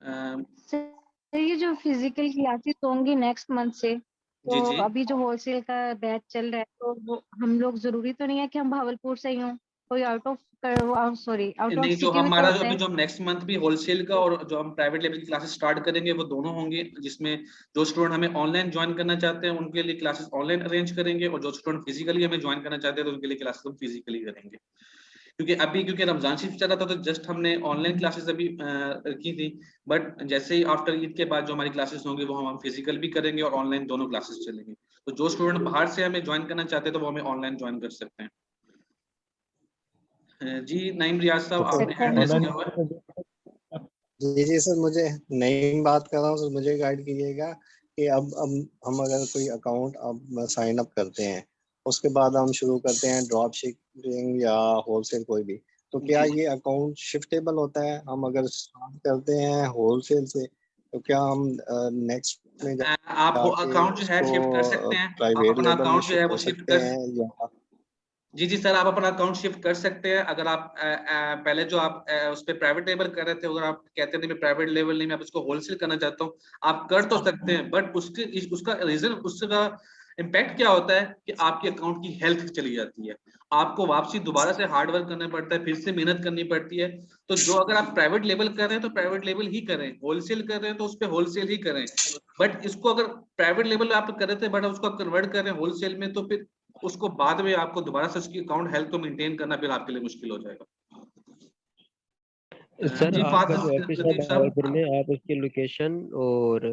सर ये जो फिजिकल क्लासेस होंगी नेक्स्ट मंथ से, जी तो जी अभी जो होलसेल का बैच चल रहा है, तो वो हम लोग जरूरी तो नहीं है कि हम भावलपुर से ही हों, कोई आउट ऑफ नहीं, जो सिटी भी तो हमारा जो होता अभी है। जो हम नेक्स्ट मंथ भी होलसेल का और जो हम प्राइवेट लेवल की क्लासेस स्टार्ट करेंगे वो दोनों होंगे, जिसमें जो स्टूडेंट हमें ऑनलाइन ज्वाइन करना चाहते हैं उनके लिए क्लासेस ऑनलाइन अरेंज करेंगे, और जो स्टूडेंट फिजिकली हमें ज्वाइन करना चाहते हैं तो उनके लिए क्लासेस हम फिजिकली करेंगे। क्योंकि रमजान शरीफ चल रहा था तो जस्ट हमने ऑनलाइन क्लासेस अभी की थी, बट जैसे ही आफ्टर ईद के बाद जो हमारी क्लासेस होंगी वो हम फिजिकल भी करेंगे और ऑनलाइन दोनों क्लासेस चलेंगे। तो जो स्टूडेंट बाहर से हमें ज्वाइन करना चाहते हैं तो वो हमें ऑनलाइन ज्वाइन कर सकते हैं। जी नईम रियाज साहब, तो आपने हैंड रेस ऑनलाइन किया हुआ है। जी जी सर, मुझे नई बात कर रहा हूँ सर, मुझे गाइड कीजिएगा कि अब हम अगर कोई अकाउंट अब साइन अप करते हैं, उसके बाद हम शुरू करते हैं ड्रॉप शिपिंग या होलसेल कोई भी, तो क्या जी जी। ये अकाउंट शिफ्टेबल होता है? हम अगर स्टार्ट करते हैं होलसेल से तो क्या हम नेक्स्ट में आप जाके अकाउंट जो है उसको शिफ्ट कर सकते हैं, आप प्राइवेट अपना लेवल में अकाउंट जो है शिफ्ट वो कर शिफ्ट सकते कर। हैं या? जी जी सर, आप अपना अकाउंट शिफ्ट कर सकते हैं। अगर आप पहले जो आप उस पर प्राइवेट लेवल कर रहे थे, अगर आप कहते थे मैं प्राइवेट लेवल नहीं, मैं इसको होलसेल करना चाहता हूँ, आप कर तो सकते हैं, बट उसका रीजन, उसका इम्पैक्ट क्या होता है कि आपके अकाउंट की हेल्थ चली जाती है, आपको वापसी दोबारा से हार्ड वर्क करना पड़ता है, फिर से मेहनत करनी पड़ती है। तो जो अगर आप प्राइवेट लेवल कर रहे हैं तो प्राइवेट लेवल ही करें, होलसेल कर रहे हैं तो उस पर होलसेल ही करें। बट इसको अगर प्राइवेट लेवल आप कर रहे थे बट उसको कन्वर्ट कर रहे हैं होलसेल में, तो फिर उसको बाद में आपको दोबारा से उसकी अकाउंट हेल्थ को मेंटेन करना फिर आपके लिए मुश्किल हो जाएगा। सर जी आपका जो ऑफिस है लतीफ भावलपुर साहब। में, आप उसकी लोकेशन और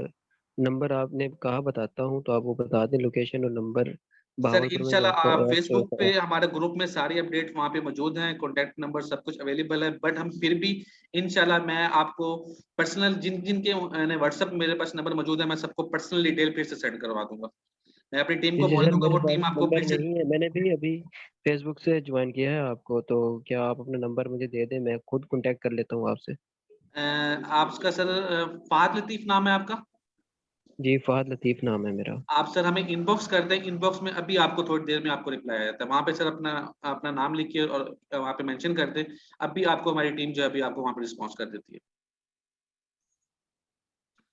नंबर आपने कहा बताता हूँ, तो आप वो बता दें लोकेशन और नंबर सर भावलपुर में जो इंशाल्लाह आपका फेसबुक पे हमारे ग्रुप में सारी अपडेट वहाँ पे मौजूद हैं, कॉन्टैक्ट नंबर सब कुछ अवेलेबल है, बट हम फिर भी इंशाल्लाह मैं आपको पर्सनल जिनके व्हाट्सएप मेरे पास नंबर मौजूद है, मैं सबको पर्सनल डिटेल फिर से सेंड करवा दूंगा। मैं अपनी टीम जी को जी बोल सर, दूंगा, मेरे वो पास टीम आपको नंबर फिर से। नहीं है, मैंने भी अभी फेसबुक से ज्वाइन किया है आपको, तो क्या आप अपना नंबर मुझे दे दें, मैं खुद कांटेक्ट कर लेता हूँ आपसे। आपका सर फाद लतीफ नाम है आपका? जी फहद लतीफ़ नाम है मेरा। आप सर हमें इनबॉक्स कर दें, इनबॉक्स में अभी आपको थोड़ी देर में आपको रिप्लाई आ जाता है, वहाँ पे सर अपना अपना नाम लिखिए और वहाँ पे मेंशन कर दें, अभी आपको हमारी टीम जो है अभी आपको वहाँ पे रिस्पॉन्स कर देती है।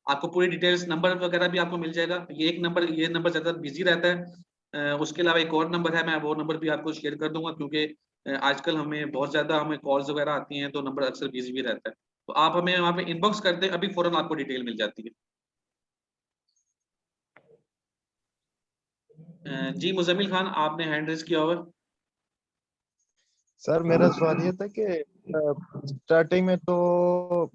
आपको पूरी डिटेल्स नंबर वगैरह भी आपको मिल जाएगा। ये नंबर ज्यादा बिजी रहता है, उसके अलावा एक और नंबर है, मैं वो नंबर भी आपको शेयर कर दूंगा, क्योंकि आजकल हमें बहुत ज्यादा हमें कॉल्स वगैरह आती हैं तो नंबर अक्सर बिजी भी रहता है। तो आप हमें वहाँ पे इनबॉक्स कर दें, अभी फौरन आपको डिटेल मिल जाती है। जी मुजम्मिल खान, आपने हैंड रेज किया हुआ है। सर मेरा सवाल ये था कि स्टार्टिंग में तो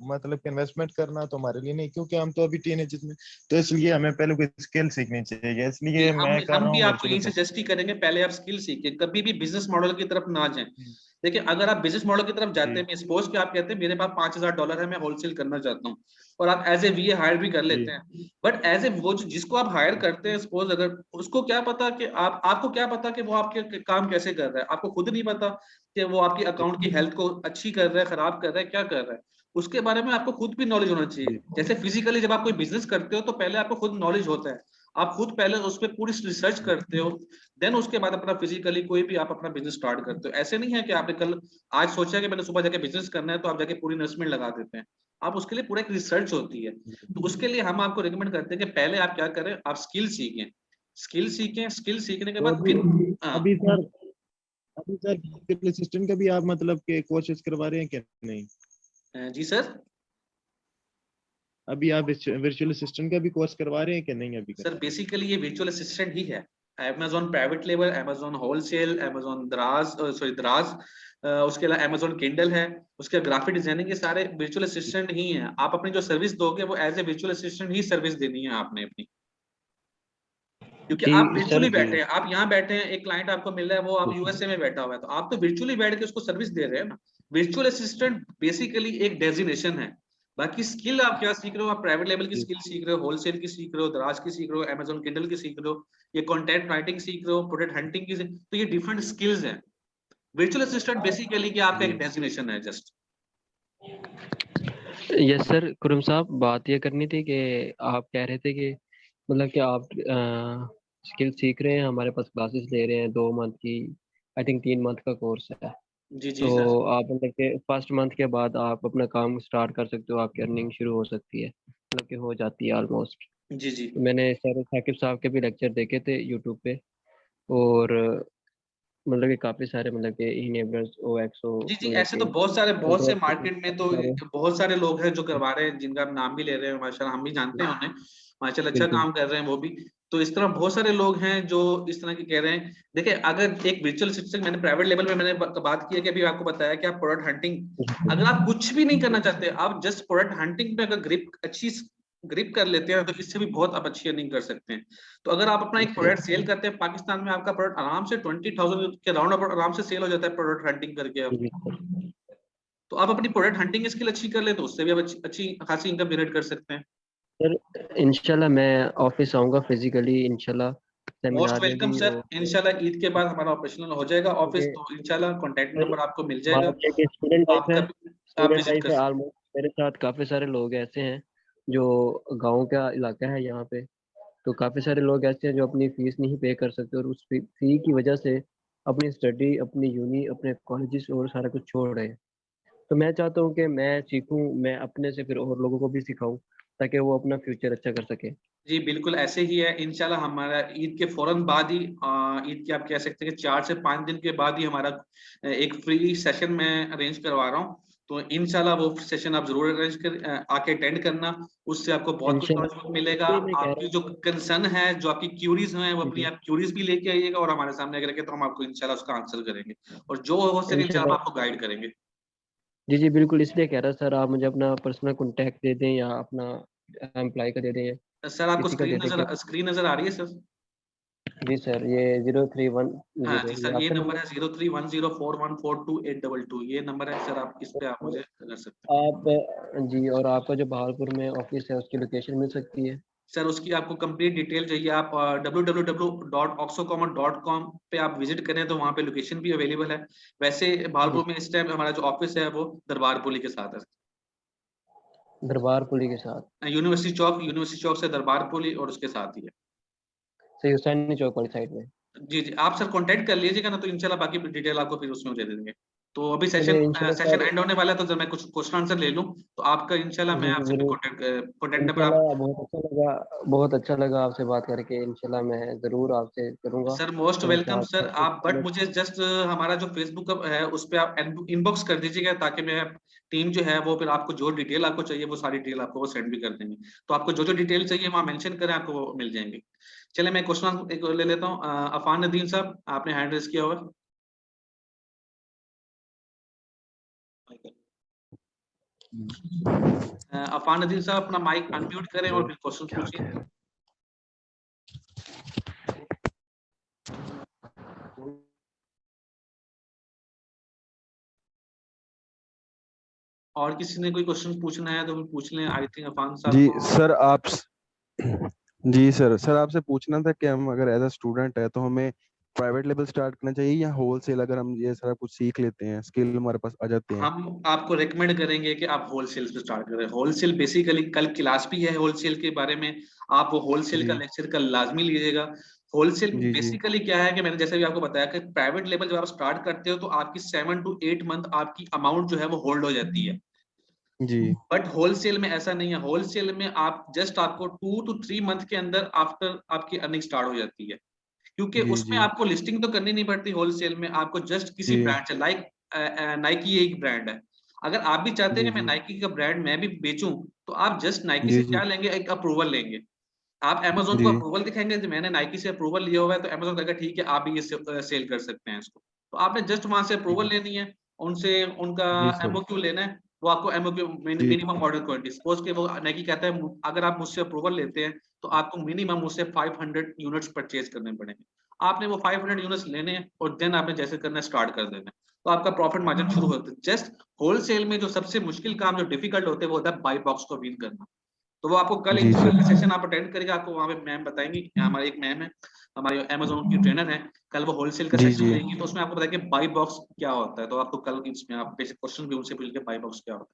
मतलब कि इन्वेस्टमेंट करना तो हमारे लिए नहीं, क्योंकि हम तो अभी टीनेजर्स में, तो इसलिए हमें पहले कोई स्किल सीखनी चाहिए, जी इसलिए मैं कर हम रहा भी हूँ आपको वर्चुअल यही सजेस्ट ही करेंगे, पहले आप स्किल सीखिए, कभी भी बिजनेस मॉडल की तरफ ना जाएं। देखिए अगर आप बिजनेस मॉडल की तरफ जाते जी हैं, सपोज कि आप कहते हैं मेरे पास $5000 है, मैं होलसेल करना चाहता हूँ, और आप एज ए वीए हायर भी कर जी लेते हैं, बट एज ए वो जिसको आप हायर करते हैं, सपोज अगर उसको क्या पता कि आपको क्या पता कि वो आपके काम कैसे कर रहा है, आपको खुद नहीं पता कि वो आपकी अकाउंट की हेल्थ को अच्छी कर रहा है, खराब कर रहा है, क्या कर रहा है, उसके बारे में आपको खुद भी नॉलेज होना चाहिए। जी जैसे फिजिकली जब आप कोई बिजनेस करते हो तो पहले आपको खुद नॉलेज होता है, आप खुद पहले उस पर पूरी रिसर्च करते हो, देन उसके बाद अपना फिजिकली कोई भी आप अपना बिजनेस स्टार्ट करते हो। ऐसे नहीं है कि आपने कल आज सोचा कि मैंने सुबह जाके बिजनेस करना है तो आप जाके पूरी इन्वेस्टमेंट लगा देते हैं, आप उसके लिए पूरा एक रिसर्च होती है। तो उसके लिए हम आपको रिकमेंड करते हैं कि पहले आप क्या करें, आप स्किल सीखें, स्किल सीखें, स्किल सीखने के तो बाद फिर हाँ। अभी सर वर्चुअल असिस्टेंट का भी आप मतलब के कोर्सेज करवा रहे हैं कि नहीं? जी सर। अभी आप वर्चुअल असिस्टेंट का भी कोर्स करवा रहे हैं कि नहीं अभी? सर बेसिकली ये वर्चुअल असिस्टेंट ही है, Amazon private level, Amazon wholesale, Amazon दराज, सॉरी दराज, उसके अलावा Amazon किंडल है, उसके ग्राफिक डिजाइनिंग, के सारे वर्चुअल असिस्टेंट ही हैं। आप अपनी जो सर्विस दोगे वो एज ए वर्चुअल असिस्टेंट ही सर्विस देनी है आपने अपनी, क्योंकि जी आप सर। वर्चुअली बैठे हैं, आप यहाँ बैठे हैं, एक क्लाइंट आपको मिल रहा है, वो आप जी यूएसए में बैठा हुआ है, तो आप तो वर्चुअली बैठ के उसको सर्विस दे रहे हैं ना। वर्चुअल असिस्टेंट बेसिकली एक डेजिग्नेशन है, बाकी स्किल आप क्या सीख रहे हो, आप प्राइवेट लेवल की जी स्किल सीख रहे हो, होलसेल की सीख रहे हो, दराज की सीख रहे हो, Amazon किंडल की सीख रहे हो, ये कंटेंट राइटिंग सीख रहे हो, प्रोडक्ट हंटिंग की तो ये डिफरेंट स्किल्स हैं। वर्चुअल असिस्टेंट बेसिकली कि आपका जी एक डेजिग्नेशन है जस्ट। यस सर, कुरम साहब बात ये करनी थी कि आप कह रहे थे कि मतलब कि आप स्किल सीख रहे हैं, हमारे पास क्लासेस ले रहे हैं 2 मंथ की, आई थिंक 3 मंथ का कोर्स है। जी जी तो सर। आप मतलब कि फर्स्ट मंथ के बाद आप अपना काम स्टार्ट कर सकते हो, आपकी अर्निंग शुरू हो सकती है, मतलब कि हो जाती है ऑलमोस्ट। जी जी मैंने सर साकिब साहब के भी लेक्चर देखे थे यूट्यूब पे, और मतलब कि काफ़ी सारे मतलब कि इनेबलर्स OXO, जी जी, मतलब ऐसे तो कि बहुत से इंटरेक्ट मार्केट में तो सारे। बहुत सारे लोग हैं जो करवा रहे हैं, जिनका आप नाम भी ले रहे हैं माशाल्लाह, हम भी जानते हैं उन्हें, माशाल्लाह अच्छा बिल्कुल। काम कर रहे हैं वो भी। तो इस तरह बहुत सारे लोग हैं जो इस तरह की कह रहे हैं। देखिए, अगर एक वर्चुअल असिस्टेंट, मैंने प्राइवेट लेवल में मैंने बात की है कि अभी आपको बताया कि आप प्रोडक्ट हंटिंग, अगर आप कुछ भी नहीं करना चाहते, आप जस्ट प्रोडक्ट हंटिंग में अगर ग्रिप कर लेते हैं, तो इससे भी बहुत आप अच्छी अर्निंग कर सकते हैं। तो अगर आप अपना एक प्रोडक्ट सेल करते हैं पाकिस्तान में, आपका प्रोडक्ट आराम से 20,000 के राउंड अबाउट आराम से सेल हो जाता है प्रोडक्ट हंटिंग करके आप। जी सर। तो आप अपनी प्रोडक्ट हंटिंग स्किल अच्छी कर ले, तो उससे भी आप अच्छी खासी इनकम जनरेट कर सकते हैं। सर इंशाल्लाह मैं ऑफिस आऊँगा फिजिकली इंशाल्लाह, मोस्ट सेमिनार में वेलकम भी। सर, और इंशाल्लाह ईद के बाद हमारा ऑपरेशनल हो जाएगा ऑफिस, क्योंकि तो इंशाल्लाह कॉन्टैक्ट सर नंबर आपको मिल जाएगा, बात है कि स्टूडेंट तो लाइफ आप है, कभी आप स्टूडेंट विजिट लाइफ कर है सकते ऑलमोस्ट। मेरे साथ काफ़ी सारे लोग ऐसे हैं जो गांव का इलाका है यहाँ पे, तो काफ़ी सारे लोग ऐसे हैं जो अपनी फीस नहीं पे कर सकते, और उस फी की वजह से अपनी स्टडी, अपनी यूनी, अपने कॉलेजेस और सारा कुछ छोड़ रहे हैं। तो मैं चाहता हूँ कि मैं सीखूं, मैं अपने से फिर और लोगों को भी सिखाऊं, ताकि वो अपना फ्यूचर अच्छा कर सके। जी बिल्कुल ऐसे ही है। इंशाल्लाह हमारा ईद के फौरन बाद ही, ईद के आप कह सकते हैं कि 4 से 5 दिन के बाद ही हमारा एक फ्री सेशन मैं अरेंज करवा रहा हूँ। तो इंशाल्लाह वो सेशन आप जरूर अरेंज कर आके अटेंड करना, उससे आपको बहुत कुछ इंशाल्लाह। नॉलेज मिलेगा। ये मैं कह आपकी रहा जो था। कंसर्न है, जो आपकी क्यूरीज हैं, वो जी अपनी जी। आप क्यूरीज भी लेके आइएगा और हमारे सामने करके, तो हम आपको इंशाल्लाह उसका आंसर करेंगे, और जो हो सके इंशाल्लाह हम इंशाल्लाह। आपको गाइड करेंगे। जी जी बिल्कुल, इसलिए कह रहा सर, आप मुझे अपना पर्सनल कॉन्टैक्ट दे दें, या अपना एम्प्लॉय का दे दें, या सर आपको किसी का दे दें कि। स्क्रीन नजर आ रही है सर? जी सर, ये 031 हाँ जी 0, ये सर, ये आपका नंबर नंबर। है 031041422822, ये नंबर है सर, आप इस पे आप मुझे कर सकते हैं। आप जी, और आपका जो बहालपुर में ऑफिस है उसकी लोकेशन मिल सकती है? सर उसकी आपको कंप्लीट डिटेल चाहिए, आप www.oxocommerce.com पे आप विजिट करें, तो वहाँ पे लोकेशन भी अवेलेबल है। वैसे जी। भागलपुर में इस टाइम हमारा जो ऑफिस है वो दरबार पुली के साथ दरबार पुली के साथ? है, यूनिवर्सिटी चौक से दरबार पुली और उसके साथ ही है। सही, हुसैनी चौक वाली साइड में? जी जी, आप सर कांटेक्ट कर लीजिएगा ना, तो इंशाल्लाह बाकी डिटेल आपको फिर उसमें दे देंगे। तो अभी चलिए इंशाल्लाह सेशन सर। एंड होने वाला है, तो जब मैं कुछ क्वेश्चन आंसर ले लूँ, तो आपका इंशाल्लाह मैं जी जी आपसे जरूर। कॉन्टेक्ट नंबर आप। इंशाल्लाह बहुत अच्छा लगा, बहुत अच्छा लगा आपसे बात करके। इंशाल्लाह मैं ज़रूर आपसे करूँगा, सर मोस्ट और वेलकम साथ सर, साथ आप बट मुझे जस्ट हमारा जो फेसबुक है उस पे आप इनबॉक्स कर दीजिएगा, ताकि मैं टीम जो है वो फिर आपको जो डिटेल आपको चाहिए वो सारी डिटेल आपको वो सेंड भी कर देंगे। तो आपको जो जो डिटेल चाहिए वहाँ मेंशन करें, आपको वो मिल जाएंगे। चले मैं क्वेश्चन एक ले लेता हूँ। अफान नदीम साहब, आपने हैंड रेज किया हुआ है। अफान नदीम साहब अपना माइक अनम्यूट करें और फिर क्वेश्चन पूछिए। और किसी ने कोई क्वेश्चन पूछना है तो पूछ लें। आई थिंक अफान साहब जी को। सर आप जी सर आपसे पूछना था कि हम अगर एज अ स्टूडेंट है तो हमें प्राइवेट लेवल स्टार्ट करना चाहिए या होलसेल, अगर हम ये सारा कुछ सीख लेते हैं, स्किल हमारे पास आ जाते हैं? हम आपको रेकमेंड करेंगे कि आप होलसेल से स्टार्ट करें। होलसेल बेसिकली कल क्लास भी है होलसेल के बारे में, आप वो होलसेल का जी लेक्चर कल लाजमी लीजिएगा। होलसेल जी जी बेसिकली क्या है कि मैंने जैसे भी आपको बताया कि प्राइवेट लेवल जब आप स्टार्ट करते हो, तो आपकी 7 to 8 मंथ आपकी अमाउंट जो है वो होल्ड हो जाती है। जी बट होलसेल में ऐसा नहीं है। होलसेल में आप जस्ट आपको 2 to 3 मंथ के अंदर आफ्टर आपकी अर्निंग स्टार्ट हो जाती है, क्योंकि जी उसमें जी आपको लिस्टिंग तो करनी नहीं पड़ती। होलसेल में आपको जस्ट किसी जी ब्रांड से, लाइक नाइकी एक ब्रांड है, अगर आप भी चाहते हैं जी कि मैं जी नाइकी का ब्रांड मैं भी बेचूं, तो आप जस्ट नाइकी जी से जी क्या लेंगे, एक अप्रूवल लेंगे। आप अमेजोन को जी अप्रूवल दिखाएंगे कि मैंने नाइकी से अप्रूवल लिया हुआ है, तो अमेजोन कहेगा ठीक है, आप भी ये सेल कर सकते हैं इसको। तो आपने जस्ट वहां से अप्रूवल लेनी है, उनसे उनका जी सर एमओक्यू लेना है। वो आपको एमओक्यू, जी मिनिमम ऑर्डर क्वांटिटी, सपोज के वो नाइकी कहता है अगर आप मुझसे अप्रूवल लेते हैं, तो आपको मिनिमम मुझसे 500 यूनिट्स परचेज करने पड़ेंगे। आपने वो 500 यूनिट्स लेने हैं, और देन आपने जैसे करना स्टार्ट कर देना है, तो आपका प्रॉफिट मार्जिन शुरू होता है। जस्ट होलसेल में जो सबसे मुश्किल काम, जो डिफिकल्ट होते हैं, वो होता है बाई बॉक्स को विन करना। तो वो आपको कल जी सर इंशाल्लाह सेशन आप अटेंड करेगा, आपको वहां पे मैम बताएंगी। हमारी एक मैम है, हमारी अमेजोन की ट्रेनर है, कल वो होलसेल का जी सेशन जी लेंगी, तो उसमें आपको बताएंगे बाई बॉक्स क्या होता है। तो आपको कल इसमें आप बेसिक क्वेश्चन भी उनसे पूछ के बाई बॉक्स क्या होता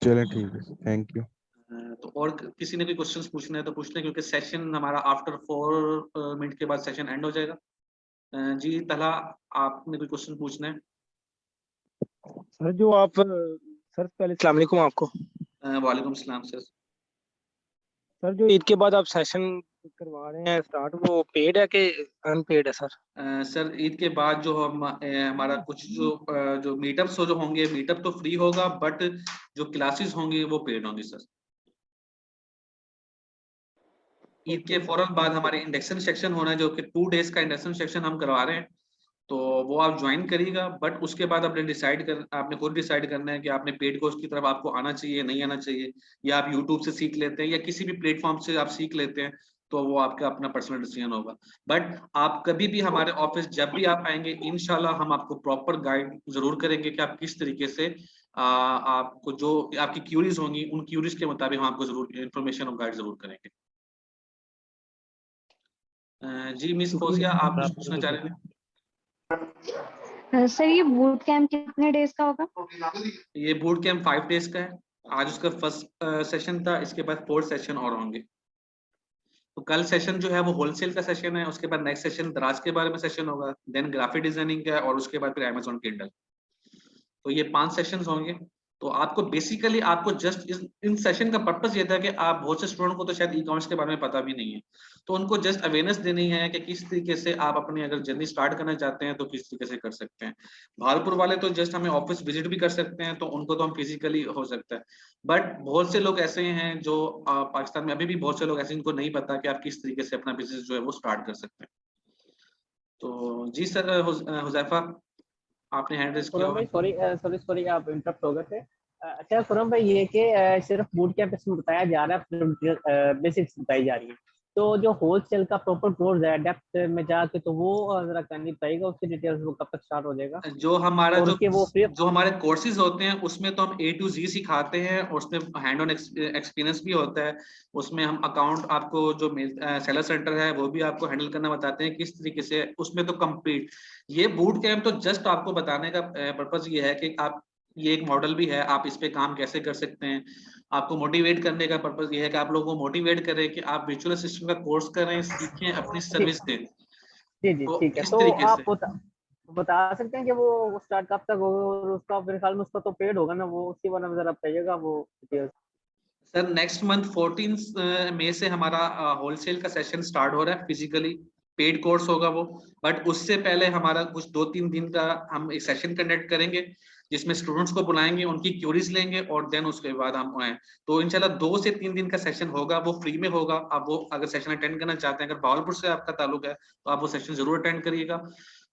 चलें ठीक है, थैंक यू। है। तो और किसी ने कोई क्वेश्चंस पूछने हैं तो पूछ लें, क्योंकि सेशन हमारा आफ्टर 4 मिनट के बाद सेशन एंड हो जाएगा। जी तला, आपने कोई क्वेश्चन पूछना है? सर जो आप सर पहले अस्सलाम वालेकुम आपको। वालेकुम सलाम सर। सर जो ईद के बाद आप सेशन करवा रहे हैं स्टार्ट, वो पेड है कि अनपेड है सर? सर ईद के बाद जो हमारा कुछ जो मीटअप्स जो होंगे, मीटअप तो फ्री होगा, बट जो क्लासेस होंगी वो पेड होंगी सर। ईद के फौरन बाद हमारे इंडक्शन सेक्शन होना है, जो कि 2 डेज का इंडक्शन सेक्शन हम करवा रहे हैं, तो वो आप ज्वाइन करिएगा। बट उसके बाद आपने खुद डिसाइड करना है कि आपने पेड कोर्स की तरफ आपको आना चाहिए, नहीं आना चाहिए, या आप यूट्यूब से सीख लेते हैं या किसी भी प्लेटफॉर्म से आप सीख लेते हैं, तो वो आपका अपना पर्सनल डिसीजन होगा। बट आप कभी भी हमारे ऑफिस जब भी आप आएंगे, इंशाल्लाह हम आपको प्रॉपर गाइड जरूर करेंगे कि आप किस तरीके से आपको जो आपकी क्यूरीज होंगी, उन क्यूरीज के मुताबिक हम आपको जरूर इन्फॉर्मेशन और गाइड जरूर करेंगे। जी मिस फौजिया, आप कुछ पूछना चाह रहे हैं? सर ये बूट कैंप कितने डेज का होगा? ये बूट कैंप 5 डेज का है। आज उसका फर्स्ट सेशन था, इसके बाद 4 सेशन और होंगे। तो कल सेशन जो है वो होलसेल का सेशन है, उसके बाद नेक्स्ट सेशन दराज के बारे में सेशन होगा, देन ग्राफिक डिजाइनिंग का, और उसके बाद फिर अमेज़न किंडल। तो ये 5 सेशंस होंगे। तो आपको बेसिकली आपको जस्ट इन सेशन का पर्पस ये था कि आप बहुत से स्टूडेंट को तो शायद ई कॉमर्स के बारे में पता भी नहीं है, तो उनको जस्ट अवेयरनेस देनी है कि किस तरीके से आप अपनी अगर जर्नी स्टार्ट करना चाहते हैं तो किस तरीके से कर सकते हैं। भागलपुर वाले तो जस्ट हमें ऑफिस विजिट भी कर सकते हैं, तो उनको तो हम फिजिकली हो सकता है, बट बहुत से लोग ऐसे हैं जो पाकिस्तान में अभी भी बहुत से लोग ऐसे, इनको नहीं पता कि आप किस तरीके से अपना बिजनेस जो है वो स्टार्ट कर सकते हैं। तो जी सर, हुजैफा आपने हैंड रेज किया खुरम भाई हुआ। सॉरी आप इंटरप्ट हो गए थे। अच्छा खुरम भाई, ये कि सिर्फ बूट कैंप इसमें बताया जा रहा है, बेसिक्स बताई जा रही है, तो जो होलसेल का प्रॉपर कोर्स है डेप्थ में जाके, तो वो जरा करनी पड़ेगा, उसकी डिटेल्स वो कब तक स्टार्ट हो जाएगा? जो हमारा और उसके वो फ्री? जो हमारे कोर्सेज होते हैं उसमें तो हम A to Z सिखाते हैं, और उसमें हैंड ऑन एक्सपीरियंस भी होता है। उसमें हम अकाउंट आपको जो सेलर सेंटर है वो भी आपको हैंडल करना बताते हैं किस तरीके से, उसमें तो कंप्लीट। ये बूट कैंप तो जस्ट आपको बताने का पर्पस ये है कि आप, ये एक मॉडल भी है, आप इस पे काम कैसे कर सकते हैं। आपको मोटिवेट करने का पर्पस ये है कि आप लोगों को मोटिवेट करें कि आप विजुअल असिस्टेंट का कोर्स करें, सीखें, अपनी सर्विस दें। जी तो ठीक है, इस तो तरीके आप से बता सकते हैं कि वो स्टार्ट कब तक होगा, और उसका मेरे ख्याल में उसका तो पेड होगा ना, वो उसके बारे में जरा बताइएगा वो डिटेल्स। सर नेक्स्ट मंथ 14 मई से हमारा होलसेल का सेशन स्टार्ट हो रहा है, फिजिकली पेड कोर्स होगा वो। बट उससे पहले हमारा कुछ 2-3 दिन का हम एक सेशन कंडक्ट करेंगे, जिसमें स्टूडेंट्स को बुलाएंगे, उनकी क्यूरीज लेंगे, और देन उसके बाद हम आए। तो इंशाल्लाह 2 से 3 दिन का सेशन होगा, वो फ्री में होगा। आप वो अगर सेशन अटेंड करना चाहते हैं, अगर भावलपुर से आपका ताल्लुक है, तो आप वो सेशन जरूर अटेंड करिएगा।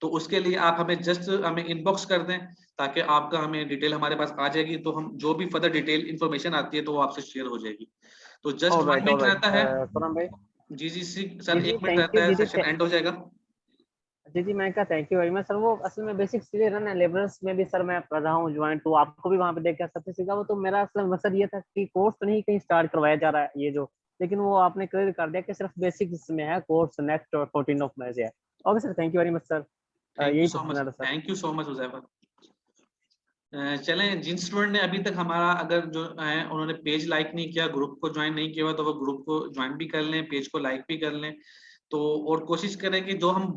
तो उसके लिए आप हमें इनबॉक्स कर दें, ताकि आपका हमें डिटेल हमारे पास आ जाएगी, तो हम जो भी फर्दर डिटेल इन्फॉर्मेशन आती है तो वो आपसे शेयर हो जाएगी। तो जस्ट 1 मिनट रहता है। खुरम भाई जी सर, 1 मिनट थैंक रहता यू। है, सेशन एंड हो जाएगा। जी मैं कहा thank you very much sir. वो असल में बेसिक क्लियर है ना, लेबरर्स में भी सर मैं कर रहा हूँ ज्वाइन, तो आपको भी वहाँ पे देख के सबसे सीखा। वो तो मेरा असल मकसद ये था कि कोर्स तो नहीं कहीं स्टार्ट करवाया जा रहा है ये जो, लेकिन वो आपने क्लियर कर दिया कि सिर्फ बेसिक्स में है कोर्स, नेक्स्ट और 14 ऑफ मई से है। Okay sir, thank you very much sir, यही पूछना था sir. Thank you so much Huzaifa. चलें, जिन स्टूडेंट ने अभी तक हमारा अगर जो है उन्होंने पेज लाइक नहीं किया, ग्रुप को ज्वाइन नहीं किया, तो वो ग्रुप को ज्वाइन भी कर लें, पेज को लाइक भी कर लें। तो और कोशिश करें कि जो हम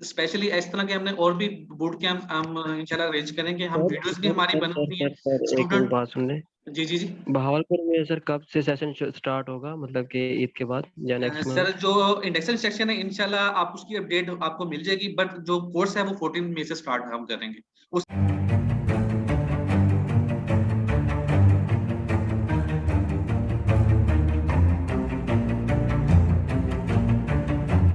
स्पेशली इस तरह के हमने और भी बूट कैंप हम इंशाल्लाह अरेंज करेंगे। हम वीडियोस भी हमारी बनती हैं सर एक स्टूडेंट। बात सुन ले। जी भावलपुर में सर कब से सेशन स्टार्ट होगा, मतलब कि ईद के बाद या नेक्स्ट सर, मंथ? जो इंडक्शन सेक्शन है इंशाल्लाह आप उसकी अपडेट आपको मिल जाएगी, बट जो कोर्स है वो 14 मई से स्टार्ट हम करेंगे। उस